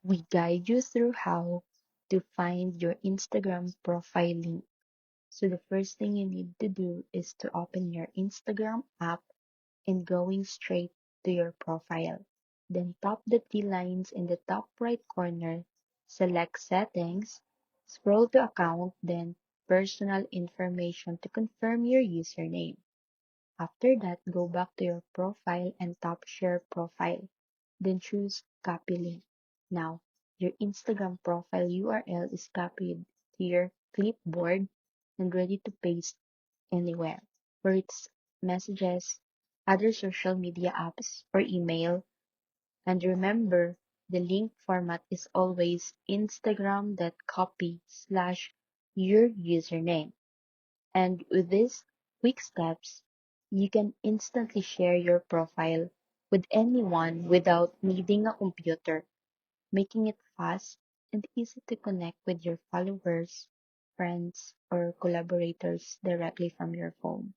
We guide you through how to find your Instagram profile link. So the first thing you need to do is to open your Instagram app and going straight to your profile. Then tap the three lines in the top right corner, select settings, scroll to account, then personal information to confirm your username. After that, go back to your profile and tap share profile. Then choose copy link. Now, your Instagram profile URL is copied to your clipboard and ready to paste anywhere, where it's messages, other social media apps, or email. And remember, the link format is always Instagram.copy slash your username. And with these quick steps, you can instantly share your profile with anyone without needing a computer, making it fast and easy to connect with your followers, friends, or collaborators directly from your phone.